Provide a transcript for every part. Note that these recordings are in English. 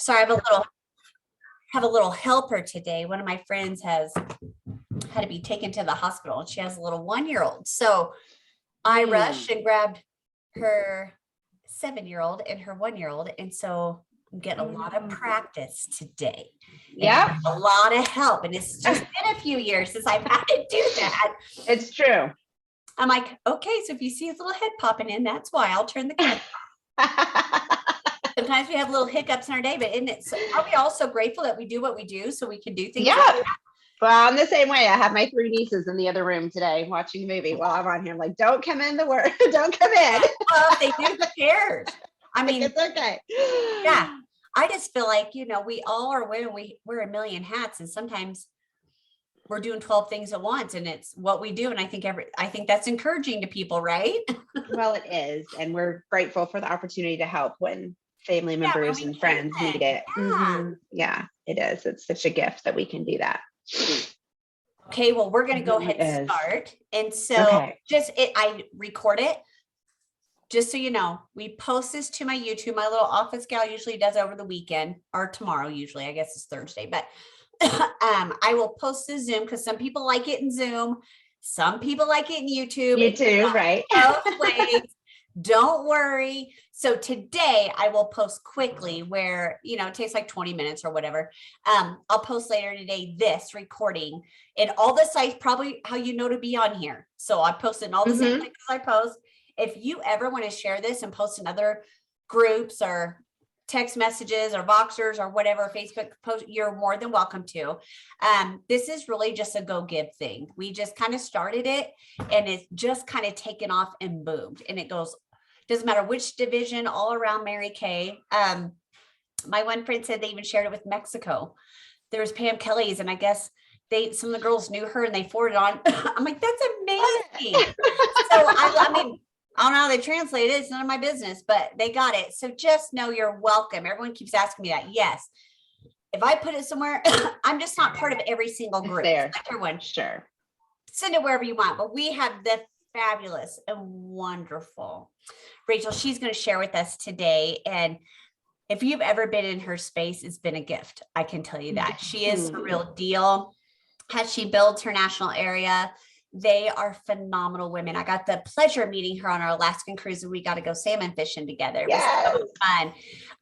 So I have a little helper today. One of my friends has had to be taken to the hospital and she has a little 1-year-old. So I rushed and grabbed her 7-year-old and her 1-year-old. And so I'm getting a lot of practice today. Yeah. A lot of help. And it's just been a few years since I've had to do that. It's true. I'm like, okay, so if you see his little head popping in, that's why. I'll turn the camera off. Sometimes we have little hiccups in our day, but are we all so grateful that we do what we do so we can do things? Yeah. Like that? Well, I'm the same way. I have my 3 nieces in the other room today watching the movie while I'm on here. I'm like, don't come in don't come in. Well, if they do, who cares? I mean, it's okay. Yeah. I just feel like, we all are women. We wear a million hats, and sometimes we're doing 12 things at once, and it's what we do. And I think that's encouraging to people, right? Well, it is. And we're grateful for the opportunity to help when family members and friends need it. Yeah. Mm-hmm. Yeah, it is. It's such a gift that we can do that. Okay, well, we're going to go ahead and start. And so I record it. Just so you know, we post this to my YouTube. My little office gal usually does over the weekend or tomorrow. Usually, I guess it's Thursday, but I will post the Zoom because some people like it in Zoom. Some people like it in YouTube. YouTube, right? Both ways. Don't worry. So today I will post quickly where, it takes like 20 minutes or whatever. I'll post later today this recording and all the sites, probably how to be on here. So I post it in all the same places I post. If you ever want to share this and post in other groups or text messages or Voxers or whatever Facebook post, you're more than welcome to. This is really just a go give thing. We just kind of started it and it's just kind of taken off and boomed. And it goes, doesn't matter which division, all around Mary Kay. My one friend said they even shared it with Mexico. There was Pam Kelly's, and I guess some of the girls knew her and they forwarded on. I'm like, that's amazing. So I mean, I don't know how they translate it. It's none of my business, but they got it. So just know you're welcome. Everyone keeps asking me that. Yes. If I put it somewhere, I'm just not part of every single group. There. Everyone. Sure. Send it wherever you want. But we have the fabulous and wonderful Rachael. She's going to share with us today. And if you've ever been in her space, it's been a gift. I can tell you that. She is a real deal. As she builds her national area, they are phenomenal women. I got the pleasure of meeting her on our Alaskan cruise, and we got to go salmon fishing together. It was so fun.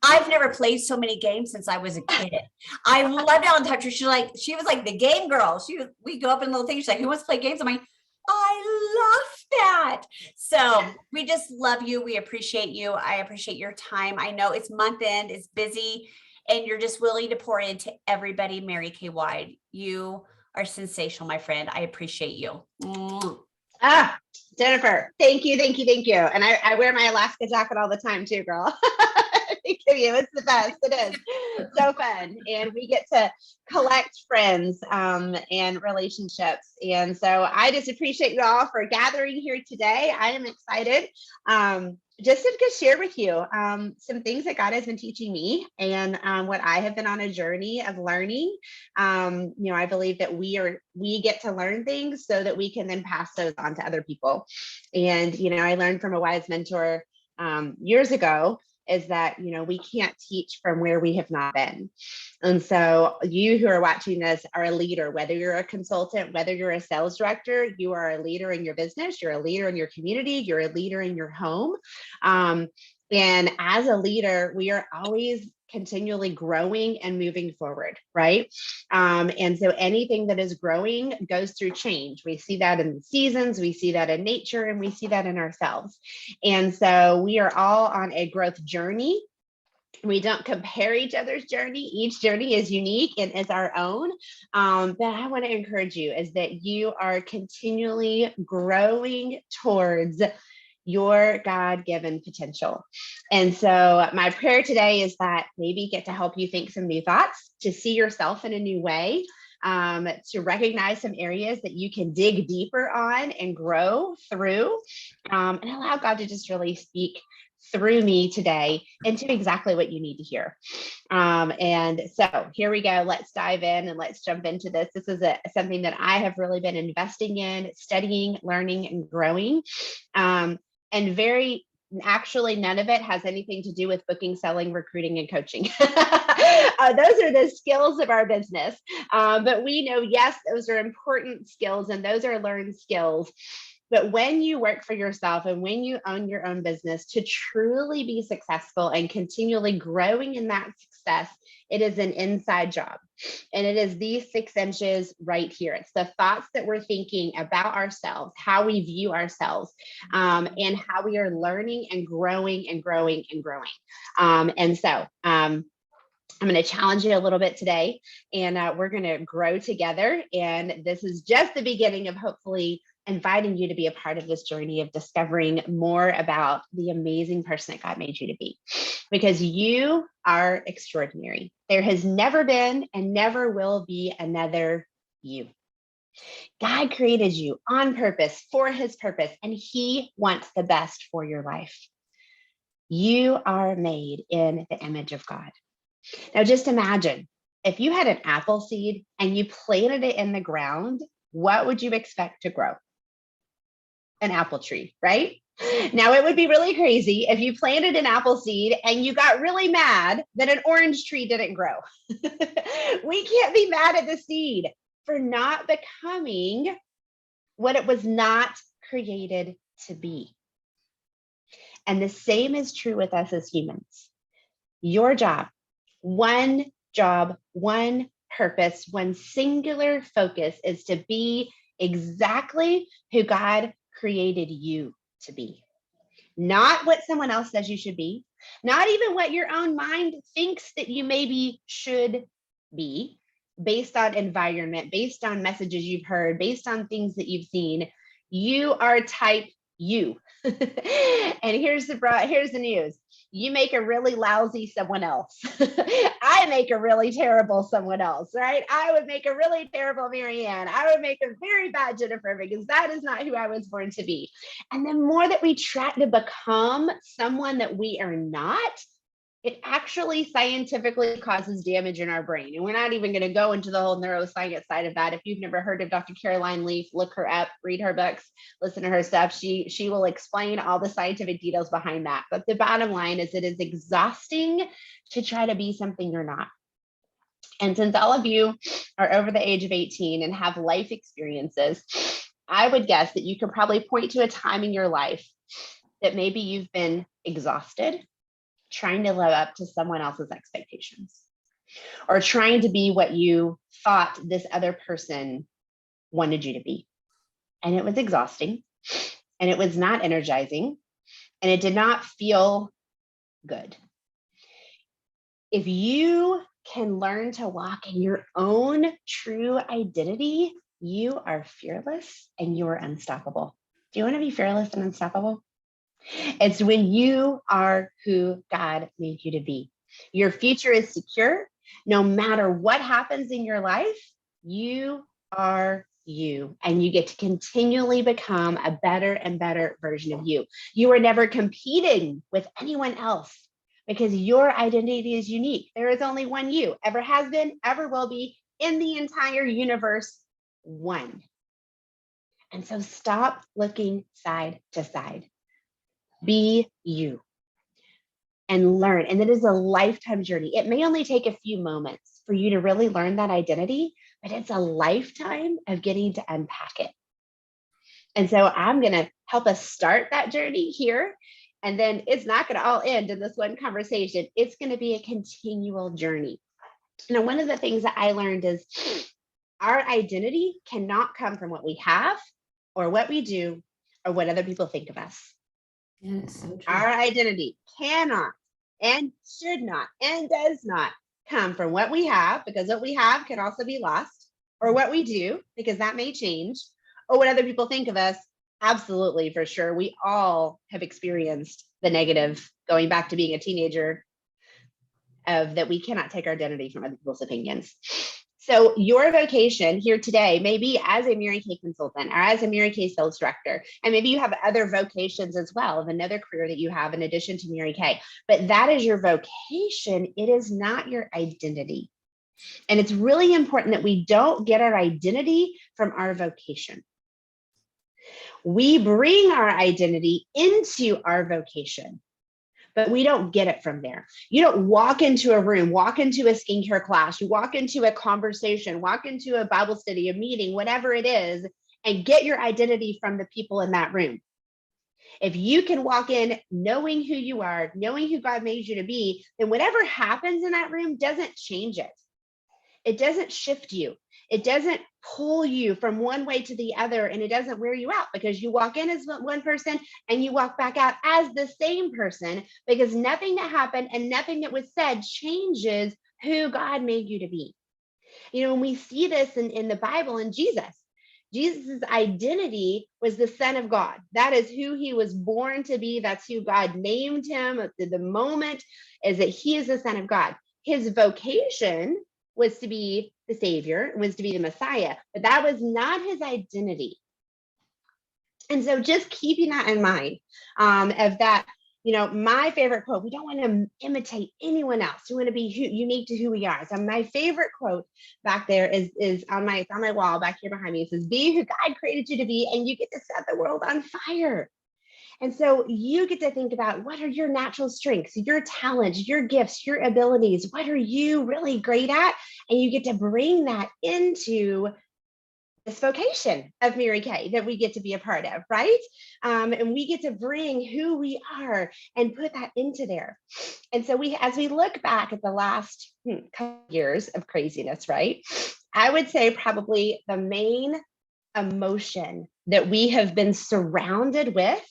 I've never played so many games since I was a kid. I loved it on touch her. She was like the game girl. We go up in little things. She's like, who wants to play games? I'm like, I love that. So we just love you. We appreciate you. I appreciate your time. I know it's month end, it's busy, and you're just willing to pour into everybody Mary Kay wide. You are sensational, my friend. I appreciate you. Jennifer, thank you. And I wear my Alaska jacket all the time too, girl. Thank you. It's the best. It is so fun. And we get to collect friends and relationships. And so I just appreciate you all for gathering here today. I am excited. Just to share with you some things that God has been teaching me and what I have been on a journey of learning. I believe that we get to learn things so that we can then pass those on to other people. And, I learned from a wise mentor years ago is that, we can't teach from where we have not been. And so you who are watching this are a leader, whether you're a consultant, whether you're a sales director, you are a leader in your business, you're a leader in your community, you're a leader in your home. And as a leader, we are always continually growing and moving forward, right? And so anything that is growing goes through change. We see that in the seasons, we see that in nature, and we see that in ourselves. And so we are all on a growth journey. We don't compare each other's journey. Each journey is unique and is our own. But I want to encourage you is that you are continually growing towards your God-given potential. And so my prayer today is that maybe get to help you think some new thoughts, to see yourself in a new way, to recognize some areas that you can dig deeper on and grow through, and allow God to just really speak through me today into exactly what you need to hear. And so here we go. Let's dive in and let's jump into this. This is something that I have really been investing in, studying, learning, and growing. And very Actually, none of it has anything to do with booking, selling, recruiting, and coaching. Those are the skills of our business. But we know, yes, those are important skills and those are learned skills. But when you work for yourself and when you own your own business, to truly be successful and continually growing in that success, it is an inside job. And it is these 6 inches right here. It's the thoughts that we're thinking about ourselves, how we view ourselves, and how we are learning and growing and growing and growing. I'm going to challenge you a little bit today, and we're going to grow together. And this is just the beginning of hopefully inviting you to be a part of this journey of discovering more about the amazing person that God made you to be, because you are extraordinary. There has never been and never will be another you. God created you on purpose for his purpose, and he wants the best for your life. You are made in the image of God. Now, just imagine if you had an apple seed and you planted it in the ground, what would you expect to grow? An apple tree, right? Now, it would be really crazy if you planted an apple seed and you got really mad that an orange tree didn't grow. We can't be mad at the seed for not becoming what it was not created to be. And the same is true with us as humans. Your job, one purpose, one singular focus is to be exactly who God created you to be. Not what someone else says you should be, not even what your own mind thinks that you maybe should be, based on environment, based on messages you've heard, based on things that you've seen. You are type you. And here's the news. You make a really lousy someone else. I make a really terrible someone else, right? I would make a really terrible Marianne. I would make a very bad Jennifer, because that is not who I was born to be. And the more that we try to become someone that we are not, it actually scientifically causes damage in our brain. And we're not even going to go into the whole neuroscience side of that. If you've never heard of Dr. Caroline Leaf, look her up, read her books, listen to her stuff. She will explain all the scientific details behind that. But the bottom line is it is exhausting to try to be something you're not. And since all of you are over the age of 18 and have life experiences, I would guess that you could probably point to a time in your life that maybe you've been exhausted trying to live up to someone else's expectations, or trying to be what you thought this other person wanted you to be. And it was exhausting, and it was not energizing, and it did not feel good. If you can learn to walk in your own true identity, you are fearless and you are unstoppable. Do you want to be fearless and unstoppable? It's when you are who God made you to be. Your future is secure. No matter what happens in your life, you are you, and you get to continually become a better and better version of you. You are never competing with anyone else, because your identity is unique. There is only one you, ever has been, ever will be, in the entire universe, one. And so stop looking side to side. Be you and learn. And it is a lifetime journey. It may only take a few moments for you to really learn that identity, but it's a lifetime of getting to unpack it. And so I'm going to help us start that journey here. And then it's not going to all end in this one conversation. It's going to be a continual journey. Now, one of the things that I learned is our identity cannot come from what we have or what we do or what other people think of us. Yeah, so true. Our identity cannot and should not and does not come from what we have, because what we have can also be lost, or what we do, because that may change, or what other people think of us. Absolutely, for sure. We all have experienced the negative, going back to being a teenager, of that we cannot take our identity from other people's opinions. So your vocation here today may be as a Mary Kay consultant or as a Mary Kay sales director. And maybe you have other vocations as well, of another career that you have in addition to Mary Kay. But that is your vocation. It is not your identity. And it's really important that we don't get our identity from our vocation. We bring our identity into our vocation, but we don't get it from there. You don't walk into a room, walk into a skincare class, you walk into a conversation, walk into a Bible study, a meeting, whatever it is, and get your identity from the people in that room. If you can walk in knowing who you are, knowing who God made you to be, then whatever happens in that room doesn't change it. It doesn't shift you. It doesn't pull you from one way to the other, and it doesn't wear you out, because you walk in as one person and you walk back out as the same person, because nothing that happened and nothing that was said changes who God made you to be. You know, when we see this in the Bible, in Jesus's identity was the Son of God. That is who he was born to be. That's who God named him at the moment, is that he is the Son of God. His vocation was to be the Savior, was to be the Messiah, but that was not his identity. And so just keeping that in mind, of that, you know, my favorite quote, we don't want to imitate anyone else. We want to be unique to who we are. So my favorite quote back there is on my wall back here behind me. It says, be who God created you to be, and you get to set the world on fire. And so you get to think about, what are your natural strengths, your talents, your gifts, your abilities? What are you really great at? And you get to bring that into this vocation of Mary Kay that we get to be a part of, right? And we get to bring who we are and put that into there. And so as we look back at the last couple years of craziness, right? I would say probably the main emotion that we have been surrounded with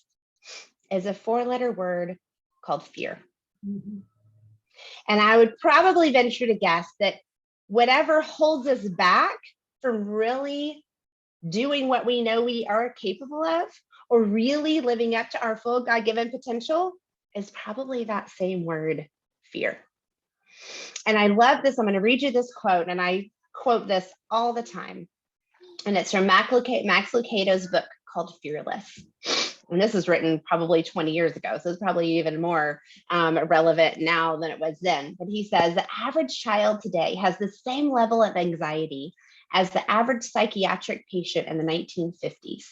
is a 4-letter word called fear. Mm-hmm. And I would probably venture to guess that whatever holds us back from really doing what we know we are capable of, or really living up to our full God-given potential, is probably that same word, fear. And I love this. I'm going to read you this quote, and I quote this all the time. And it's from Max Lucado's book called Fearless. And this was written probably 20 years ago, so it's probably even more relevant now than it was then. But he says, the average child today has the same level of anxiety as the average psychiatric patient in the 1950s.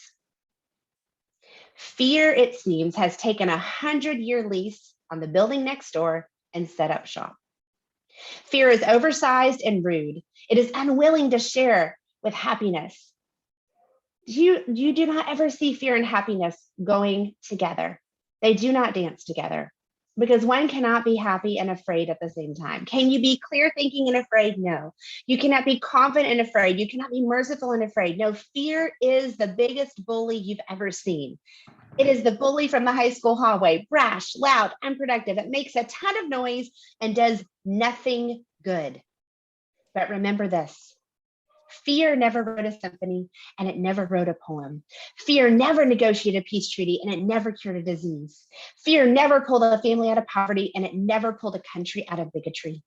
Fear, it seems, has taken a 100-year lease on the building next door and set up shop. Fear is oversized and rude. It is unwilling to share with happiness. You do not ever see fear and happiness going together. They do not dance together, because one cannot be happy and afraid at the same time. Can you be clear thinking and afraid? No. You cannot be confident and afraid. You cannot be merciful and afraid. No, fear is the biggest bully you've ever seen. It is the bully from the high school hallway, brash, loud, unproductive. It makes a ton of noise and does nothing good. But remember this. Fear never wrote a symphony, and it never wrote a poem. Fear never negotiated a peace treaty, and it never cured a disease. Fear never pulled a family out of poverty, and it never pulled a country out of bigotry.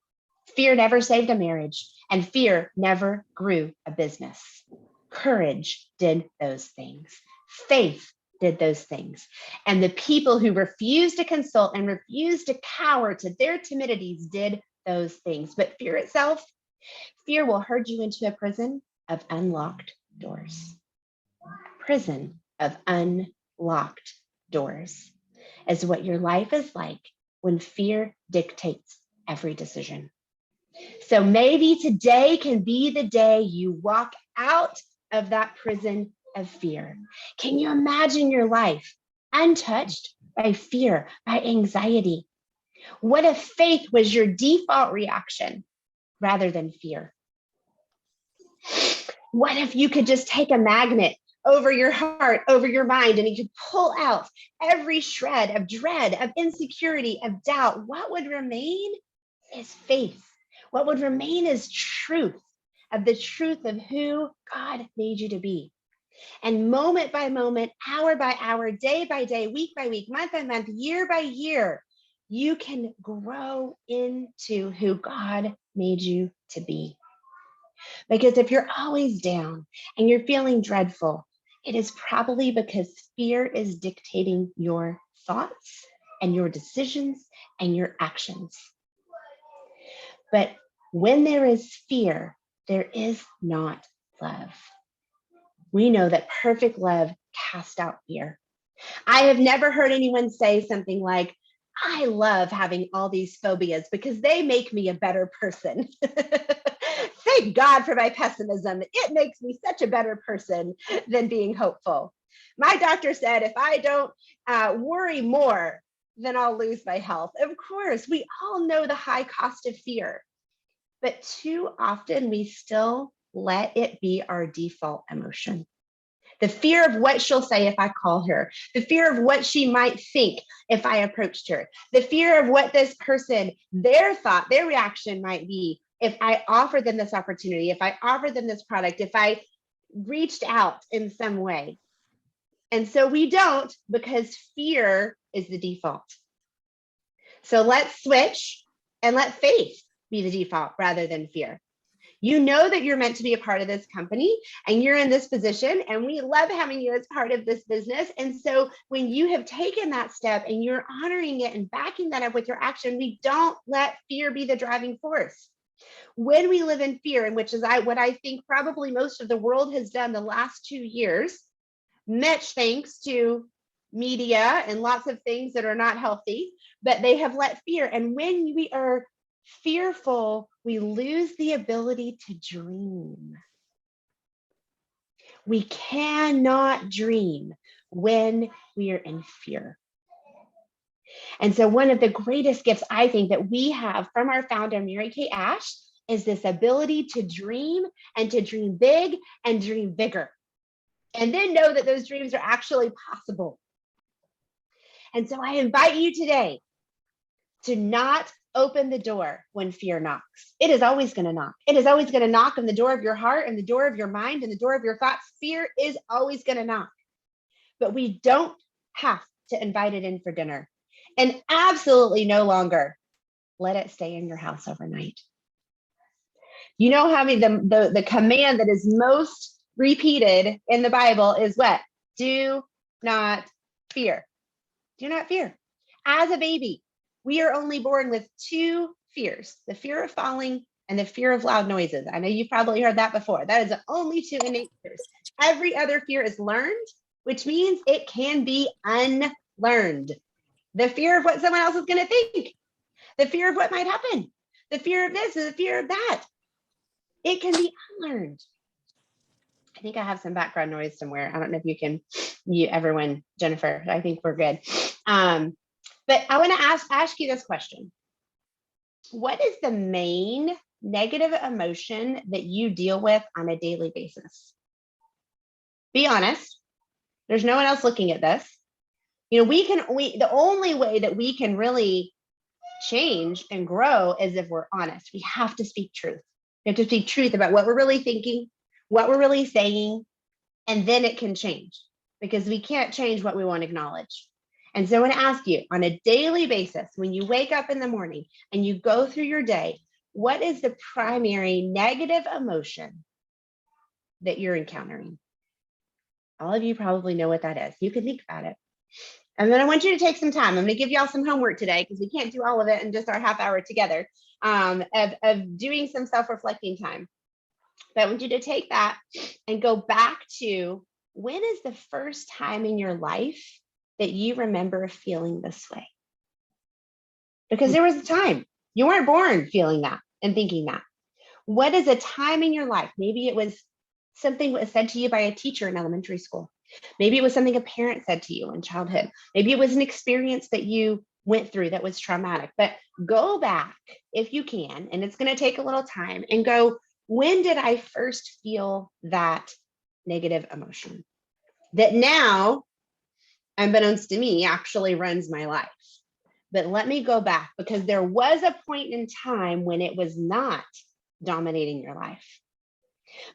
Fear never saved a marriage, and fear never grew a business. Courage did those things. Faith did those things. And the people who refused to consult and refused to cower to their timidities did those things. But fear itself, fear will herd you into a prison of unlocked doors. Prison of unlocked doors is what your life is like when fear dictates every decision. So maybe today can be the day you walk out of that prison of fear. Can you imagine your life untouched by fear, by anxiety? What if faith was your default reaction rather than fear? What if you could just take a magnet over your heart, over your mind, and you could pull out every shred of dread, of insecurity, of doubt? What would remain is faith. What would remain is truth, of the truth of who God made you to be. And moment by moment, hour by hour, day by day, week by week, month by month, year by year, you can grow into who God made you to be. Because if you're always down and you're feeling dreadful, it is probably because fear is dictating your thoughts and your decisions and your actions. But when there is fear, there is not love. We know that perfect love cast out fear. I have never heard anyone say something like, I love having all these phobias because they make me a better person. Thank God for my pessimism. It makes me such a better person than being hopeful. My doctor said if I don't worry more, then I'll lose my health. Of course, we all know the high cost of fear, but too often we still let it be our default emotion. The fear of what she'll say if I call her, the fear of what she might think if I approached her, the fear of what this person, their thought, their reaction might be if I offer them this opportunity, if I offer them this product, if I reached out in some way. And so we don't, because fear is the default. So let's switch and let faith be the default rather than fear. You know that you're meant to be a part of this company and you're in this position, and we love having you as part of this business. And so when you have taken that step and you're honoring it and backing that up with your action, we don't let fear be the driving force. When we live in fear, and which is what I think probably most of the world has done the last 2 years, much thanks to media and lots of things that are not healthy, but they have let fear. And when we are fearful, we lose the ability to dream. We cannot dream when we are in fear. And so one of the greatest gifts I think that we have from our founder, Mary Kay Ash, is this ability to dream and to dream big and dream bigger. And then know that those dreams are actually possible. And so I invite you today to not open the door when fear knocks. It is always going to knock. It is always going to knock on the door of your heart and the door of your mind and the door of your thoughts. Fear is always going to knock. But we don't have to invite it in for dinner. And absolutely no longer let it stay in your house overnight. You know how the command that is most repeated in the Bible is what? Do not fear. Do not fear. As a baby, we are only born with 2 fears, the fear of falling and the fear of loud noises. I know you've probably heard that before. That is the only 2 innate fears. Every other fear is learned, which means it can be unlearned. The fear of what someone else is going to think, the fear of what might happen, the fear of this, the fear of that. It can be unlearned. I think I have some background noise somewhere. I don't know if you can mute everyone, Jennifer. I think we're good. But I want to ask you this question. What is the main negative emotion that you deal with on a daily basis? Be honest. There's no one else looking at this. You know, the only way that we can really change and grow is if we're honest. We have to speak truth. We have to speak truth about what we're really thinking, what we're really saying, and then it can change, because we can't change what we won't acknowledge. And so I want to ask you, on a daily basis, when you wake up in the morning and you go through your day, what is the primary negative emotion that you're encountering? All of you probably know what that is. You can think about it. And then I want you to take some time. I'm going to give y'all some homework today, because we can't do all of it in just our half hour together, of doing some self-reflecting time. But I want you to take that and go back to, when is the first time in your life that you remember feeling this way? Because there was a time. You weren't born feeling that and thinking that. What is a time in your life? Maybe it was something that was said to you by a teacher in elementary school. Maybe it was something a parent said to you in childhood. Maybe it was an experience that you went through that was traumatic. But go back if you can, and it's going to take a little time, and go, when did I first feel that negative emotion that now, unbeknownst to me, actually runs my life? But let me go back, because there was a point in time when it was not dominating your life.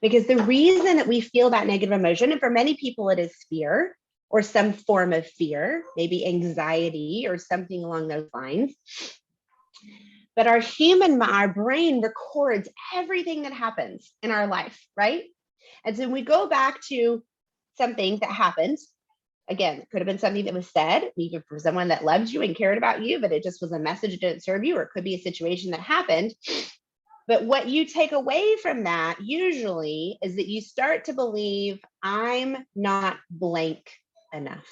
Because the reason that we feel that negative emotion, and for many people it is fear or some form of fear, maybe anxiety or something along those lines. But our brain records everything that happens in our life, right? And so we go back to something that happened. Again, it could have been something that was said, either for someone that loved you and cared about you, but it just was a message that didn't serve you, or it could be a situation that happened. But what you take away from that usually is that you start to believe, I'm not blank enough.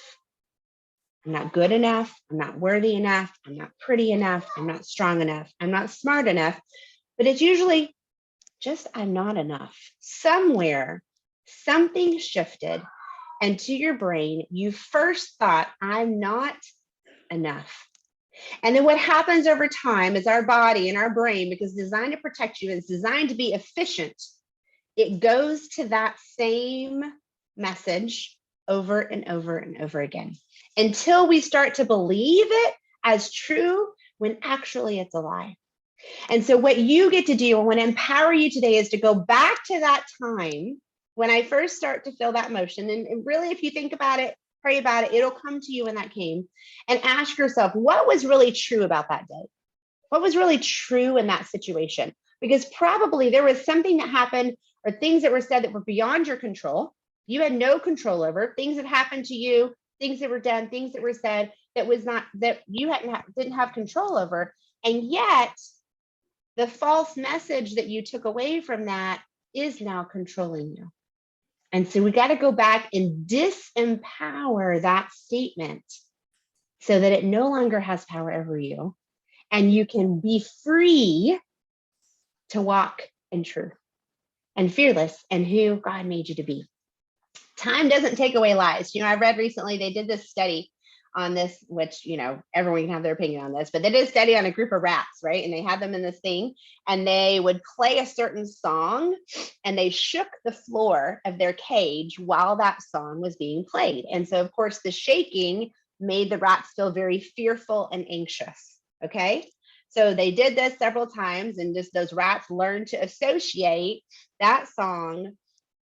I'm not good enough. I'm not worthy enough. I'm not pretty enough. I'm not strong enough. I'm not smart enough. But it's usually just, I'm not enough. Somewhere, something shifted. And to your brain, you first thought, I'm not enough. And then what happens over time is our body and our brain, because it's designed to protect you, it's designed to be efficient. It goes to that same message over and over and over again until we start to believe it as true when actually it's a lie. And so what you get to do, I want to empower you today, is to go back to that time when I first start to feel that motion. And really, if you think about it, pray about it, it'll come to you when that came. And ask yourself, what was really true about that day? What was really true in that situation? Because probably there was something that happened or things that were said that were beyond your control. You had no control over things that happened to you, things that were done, things that were said that was not, that you didn't have control over. And yet the false message that you took away from that is now controlling you. And so we got to go back and disempower that statement so that it no longer has power over you, and you can be free to walk in truth and fearless and who God made you to be. Time doesn't take away lies. I read recently, they did this study on this, which, everyone can have their opinion on this, but they did a study on a group of rats, right? And they had them in this thing, and they would play a certain song, and they shook the floor of their cage while that song was being played. And so, of course, the shaking made the rats feel very fearful and anxious. Okay. So they did this several times, and just those rats learned to associate that song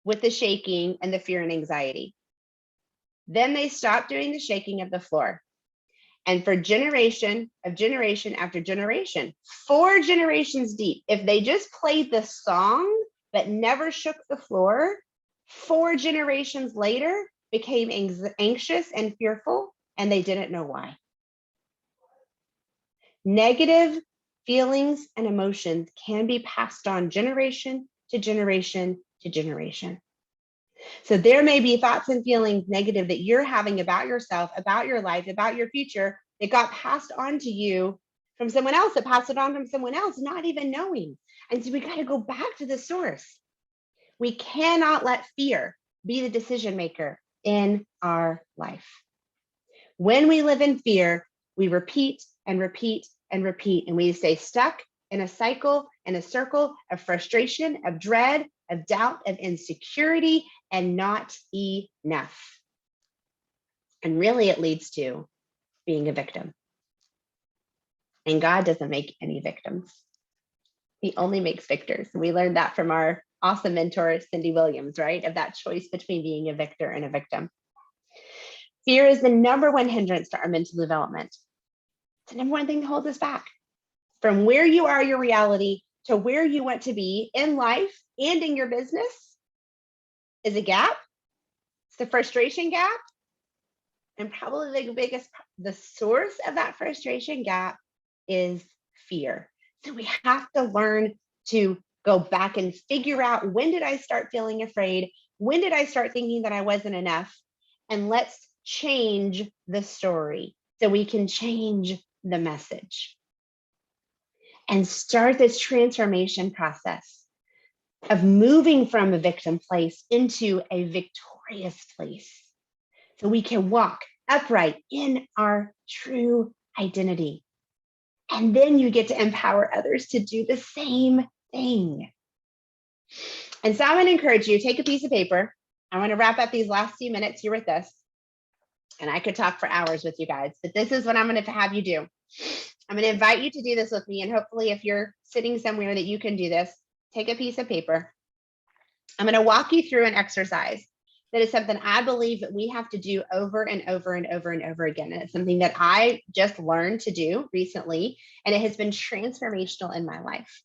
with the shaking and the fear and anxiety. Then they stopped doing the shaking of the floor. And for generation after generation, 4 generations deep, if they just played the song but never shook the floor, 4 generations later became anxious and fearful, and they didn't know why. Negative feelings and emotions can be passed on generation to generation to generation. So there may be thoughts and feelings negative that you're having about yourself, about your life, about your future, that got passed on to you from someone else, that passed it on from someone else, not even knowing. And so we got to go back to the source. We cannot let fear be the decision maker in our life. When we live in fear, we repeat and repeat and repeat, and we stay stuck in a cycle, in a circle of frustration, of dread, of doubt, of insecurity, and not enough. And really, it leads to being a victim. And God doesn't make any victims. He only makes victors. We learned that from our awesome mentor, Cindy Williams, right? Of that choice between being a victor and a victim. Fear is the number one hindrance to our mental development. It's the number one thing that holds us back. From where you are, your reality, to where you want to be in life and in your business is a gap. It's the frustration gap. And probably the source of that frustration gap is fear. So we have to learn to go back and figure out, when did I start feeling afraid? When did I start thinking that I wasn't enough? And let's change the story so we can change the message and start this transformation process of moving from a victim place into a victorious place, so we can walk upright in our true identity. And then you get to empower others to do the same thing. And so I'm going to encourage you, take a piece of paper. I want to wrap up these last few minutes here with this. And I could talk for hours with you guys, but this is what I'm going to have you do. I'm going to invite you to do this with me. And hopefully, if you're sitting somewhere that you can do this, take a piece of paper. I'm going to walk you through an exercise that is something I believe that we have to do over and over and over and over again. And it's something that I just learned to do recently, and it has been transformational in my life.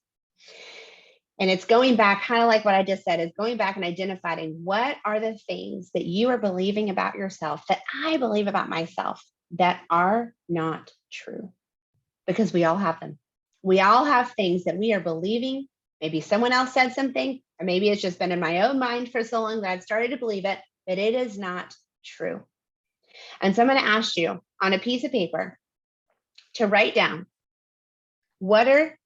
And it's going back, kind of like what I just said, is going back and identifying what are the things that you are believing about yourself, that I believe about myself, that are not true. Because we all have them. We all have things that we are believing Maybe someone else said something, or maybe it's just been in my own mind for so long that I've started to believe it, but it is not true. And so I'm going to ask you on a piece of paper to write down, what are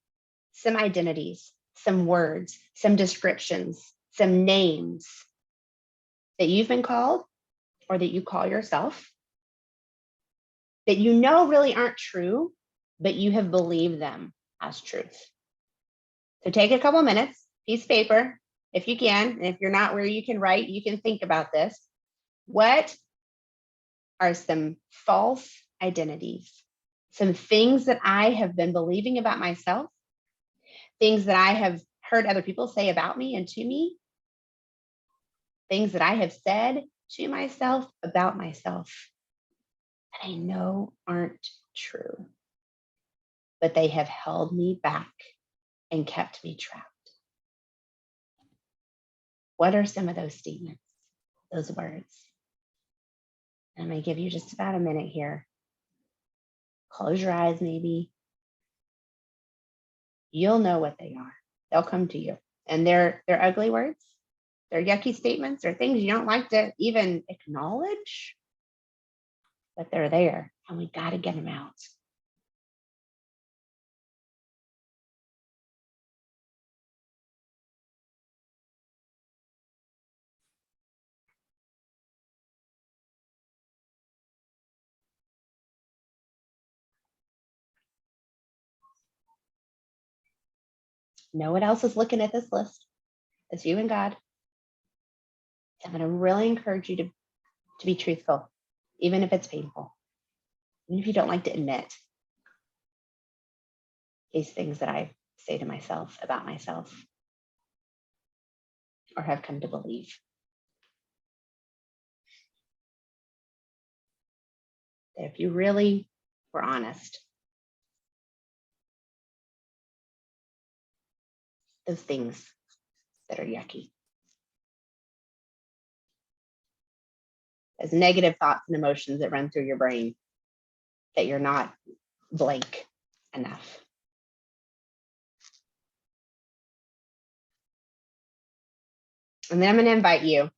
some identities, some words, some descriptions, some names that you've been called or that you call yourself that you know really aren't true, but you have believed them as truth. So take a couple minutes, piece of paper, if you can, and if you're not where you can write, you can think about this. What are some false identities? Some things that I have been believing about myself, things that I have heard other people say about me and to me, things that I have said to myself about myself that I know aren't true, but they have held me back and kept me trapped. What are some of those statements, those words? I'm going to give you just about a minute here. Close your eyes, maybe. You'll know what they are. They'll come to you. And they're ugly words. They're yucky statements. They're things you don't like to even acknowledge, but they're there and we got to get them out. No one else is looking at this list. It's you and God. I'm going to really encourage you to be truthful, even if it's painful, even if you don't like to admit these things that I say to myself about myself or have come to believe. That if you really were honest, those things that are yucky, as negative thoughts and emotions that run through your brain, that you're not blank enough. And then I'm going to invite you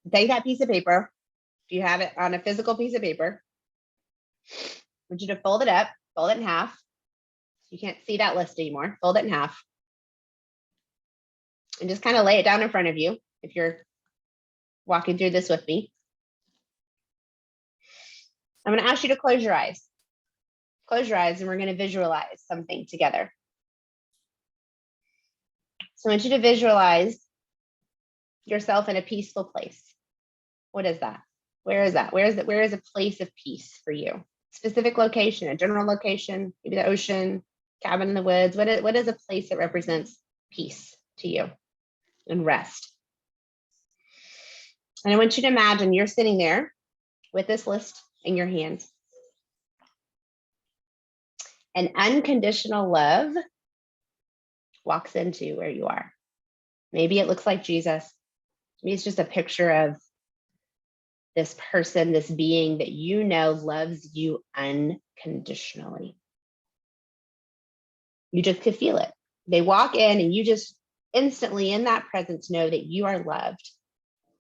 to take that piece of paper, if you have it on a physical piece of paper, I want you to fold it up, fold it in half. You can't see that list anymore. Fold it in half. And just kind of lay it down in front of you if you're walking through this with me. I'm going to ask you to close your eyes. Close your eyes and we're going to visualize something together. So I want you to visualize yourself in a peaceful place. What is that? Where is that? Where is a place of peace for you? Specific location, a general location, maybe the ocean, cabin in the woods. What is a place that represents peace to you and rest? And I want you to imagine you're sitting there with this list in your hand. And unconditional love walks into where you are. Maybe it looks like Jesus. Maybe it's just a picture of this person, this being that you know loves you unconditionally. You just could feel it. They walk in and you just instantly in that presence know that you are loved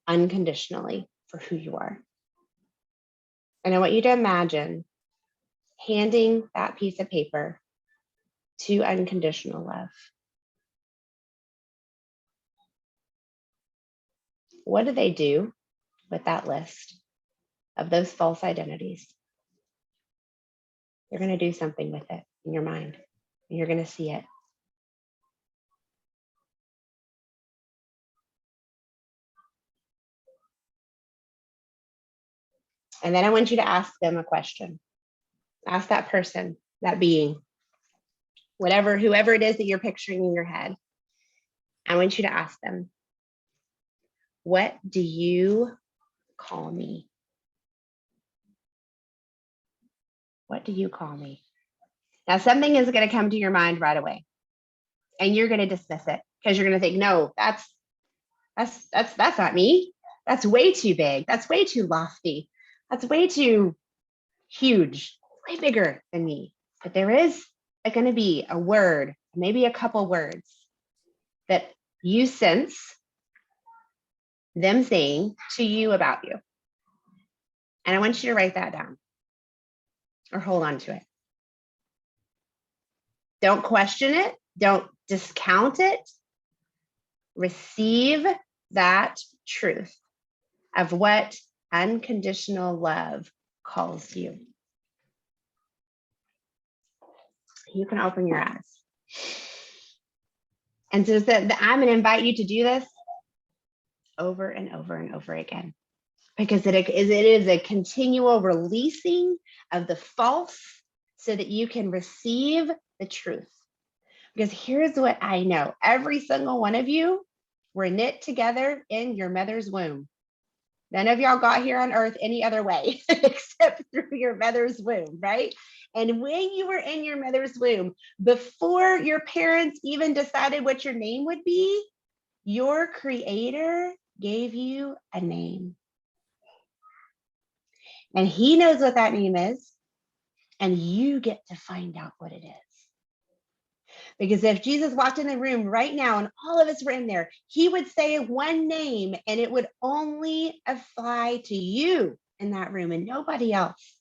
unconditionally for who you are. And I want you to imagine handing that piece of paper to unconditional love. What do they do with that list of those false identities? You're going to do something with it in your mind. And you're going to see it. And then I want you to ask them a question. Ask that person, that being, whoever it is that you're picturing in your head. I want you to ask them, what do you call me? What do you call me? Now, something is going to come to your mind right away, and you're going to dismiss it because you're going to think, no, that's not me. That's way too big. That's way too lofty. That's way too huge, way bigger than me. But there is going to be a word, maybe a couple words that you sense them saying to you about you. And I want you to write that down or hold on to it. Don't question it. Don't discount it. Receive that truth of what unconditional love calls you. You can open your eyes. And so I'm going to invite you to do this over and over and over again, because it is a continual releasing of the false so that you can receive the truth. Because here's what I know. Every single one of you were knit together in your mother's womb. None of y'all got here on earth any other way except through your mother's womb, right? And when you were in your mother's womb, before your parents even decided what your name would be, your creator gave you a name. And he knows what that name is, and you get to find out what it is. Because if Jesus walked in the room right now and all of us were in there, he would say one name and it would only apply to you in that room and nobody else.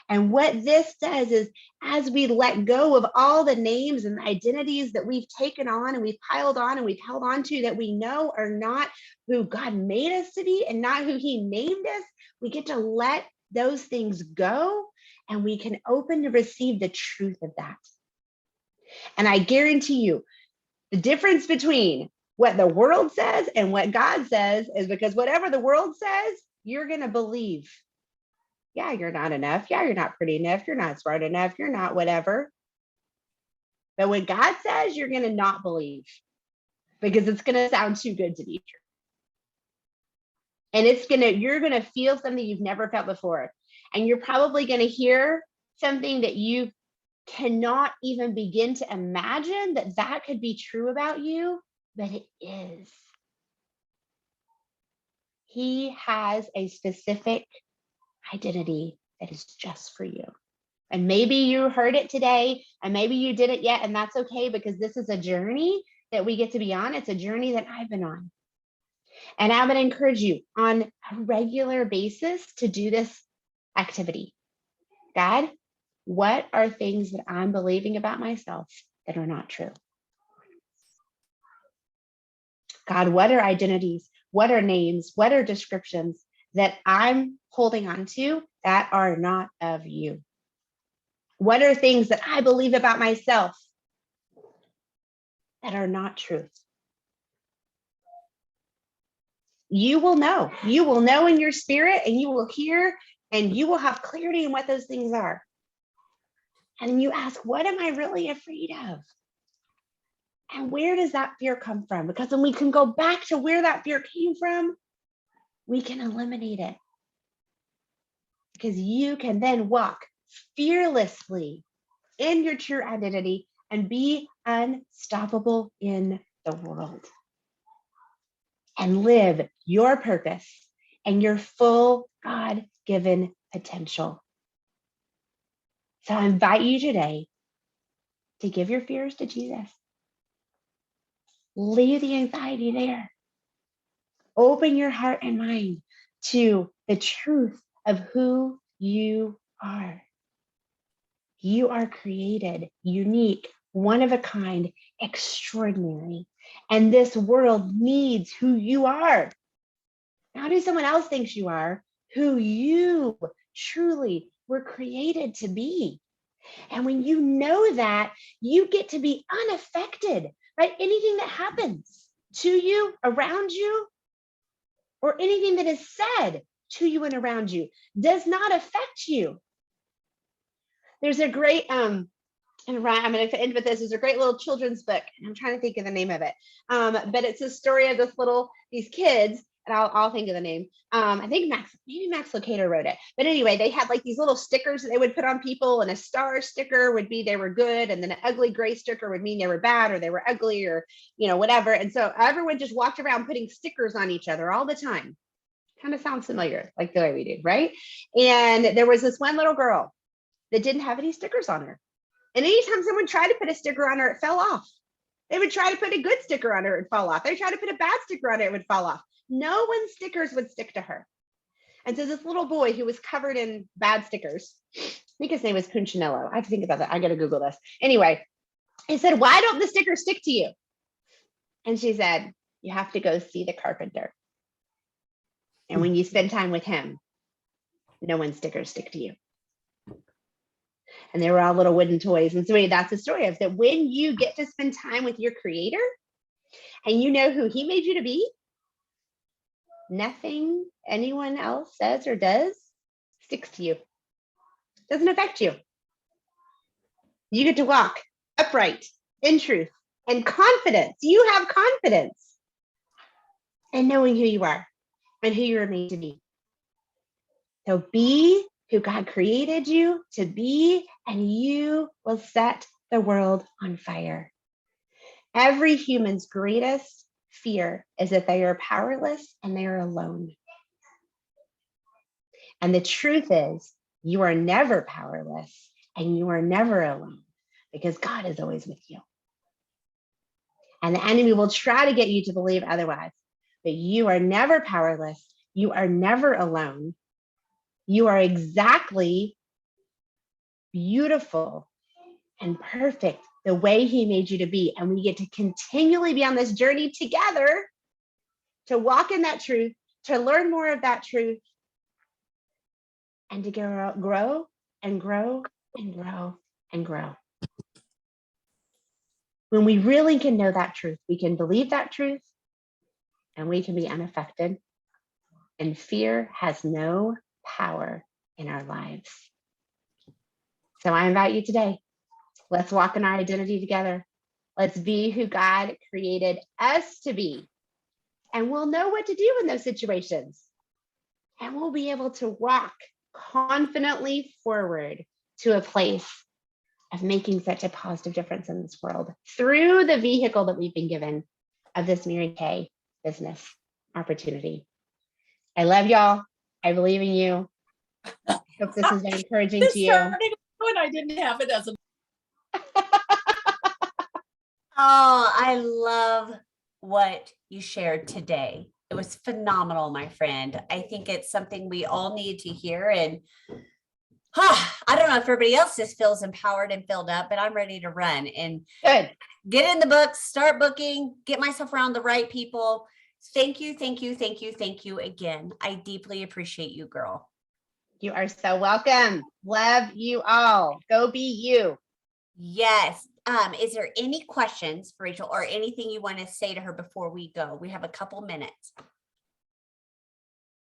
And what this does is, as we let go of all the names and identities that we've taken on and we've piled on and we've held on to that we know are not who God made us to be and not who he named us, we get to let those things go and we can open to receive the truth of that. And I guarantee you, the difference between what the world says and what God says is because whatever the world says, you're going to believe. Yeah, you're not enough. Yeah, you're not pretty enough. You're not smart enough. You're not whatever. But what God says, you're going to not believe because it's going to sound too good to be true. And you're going to feel something you've never felt before. And you're probably going to hear something that you cannot even begin to imagine that could be true about you, but it is. He has a specific identity that is just for you. And maybe you heard it today and maybe you didn't yet, and that's okay, because this is a journey that we get to be on. It's a journey that I've been on. And I'm going to encourage you on a regular basis to do this activity. God, what are things that I'm believing about myself that are not true? God, what are identities? What are names? What are descriptions that I'm holding on to that are not of you? What are things that I believe about myself that are not truth? You will know. You will know in your spirit, and you will hear, and you will have clarity in what those things are. And you ask, what am I really afraid of? And where does that fear come from? Because when we can go back to where that fear came from, we can eliminate it. Because you can then walk fearlessly in your true identity and be unstoppable in the world. And live your purpose and your full God-given potential. So I invite you today to give your fears to Jesus. Leave the anxiety there. Open your heart and mind to the truth of who you are. You are created, unique, one of a kind, extraordinary. And this world needs who you are. Not who someone else thinks you are, who you truly were created to be. And when you know that, you get to be unaffected by anything that happens to you, around you, or anything that is said to you and around you does not affect you. There's a great, and Ryan, I'm going to end with this. There's a great little children's book, and I'm trying to think of the name of it. But it's a story of these kids, and I'll think of the name. I think Max Locator wrote it. But anyway, they had like these little stickers that they would put on people, and a star sticker would be they were good, and then an ugly gray sticker would mean they were bad or they were ugly or whatever. And so everyone just walked around putting stickers on each other all the time. Kind of sounds familiar, like the way we do, right? And there was this one little girl that didn't have any stickers on her. And anytime someone tried to put a sticker on her, it fell off. They would try to put a good sticker on her, it would fall off. They try to put a bad sticker on it, it would fall off. No one's stickers would stick to her. And so this little boy who was covered in bad stickers, I think his name was Punchinello. I have to think about that. I got to Google this. Anyway, he said, why don't the stickers stick to you? And she said, you have to go see the carpenter. And when you spend time with him, no one's stickers stick to you. And they were all little wooden toys. And so that's the story of that. When you get to spend time with your creator and you know who he made you to be, nothing anyone else says or does sticks to you. Doesn't affect you. You get to walk upright in truth and confidence. You have confidence in knowing who you are and who you're made to be. So be who God created you to be, and you will set the world on fire. Every human's greatest fear is that they are powerless and they are alone. And the truth is, you are never powerless and you are never alone because God is always with you. And the enemy will try to get you to believe otherwise, but you are never powerless. You are never alone. You are exactly beautiful and perfect the way he made you to be. And we get to continually be on this journey together to walk in that truth, to learn more of that truth, and to grow and grow and grow and grow. When we really can know that truth, we can believe that truth, and we can be unaffected. And fear has no power in our lives. So I invite you today, let's walk in our identity together. Let's be who God created us to be. And we'll know what to do in those situations. And we'll be able to walk confidently forward to a place of making such a positive difference in this world through the vehicle that we've been given of this Mary Kay business opportunity. I love y'all. I believe in you. Hope this has been encouraging to you. When I didn't have it as a Oh, I love what you shared today. It was phenomenal, my friend. I think it's something we all need to hear. And I don't know if everybody else just feels empowered and filled up, but I'm ready to run and get in the books, start booking, get myself around the right people. Thank you, thank you, thank you, thank you again. I deeply appreciate you, girl. You are so welcome. Love you all. Go be you. Yes. Is there any questions for Rachael or anything you want to say to her before we go? We have a couple minutes.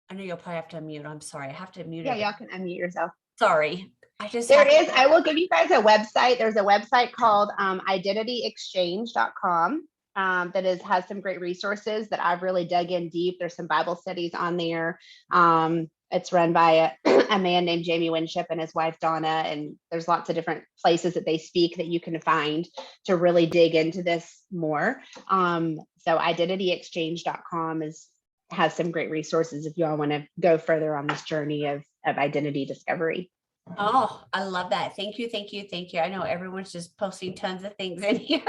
I know you'll probably have to unmute. I'm sorry. I have to mute. Yeah, y'all can unmute yourself. Sorry. There is. I will give you guys a website. There's a website called identityexchange.com that has some great resources that I've really dug in deep. There's some Bible studies on there. It's run by a man named Jamie Winship and his wife, Donna. And there's lots of different places that they speak that you can find to really dig into this more. So identityexchange.com has some great resources if you all want to go further on this journey of identity discovery. Oh, I love that. Thank you. Thank you. Thank you. I know everyone's just posting tons of things in here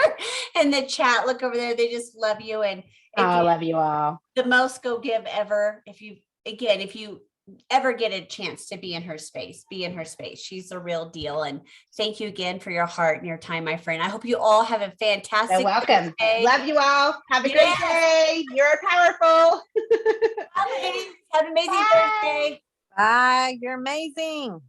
in the chat. Look over there. They just love you. And I love you all. The most go give ever. If you ever get a chance to be in her space, be in her space. She's the real deal. And thank you again for your heart and your time, my friend. I hope you all have a fantastic welcome. Day. Love you all. Have a great day. You're powerful. Have an amazing Thursday. Bye. You're amazing.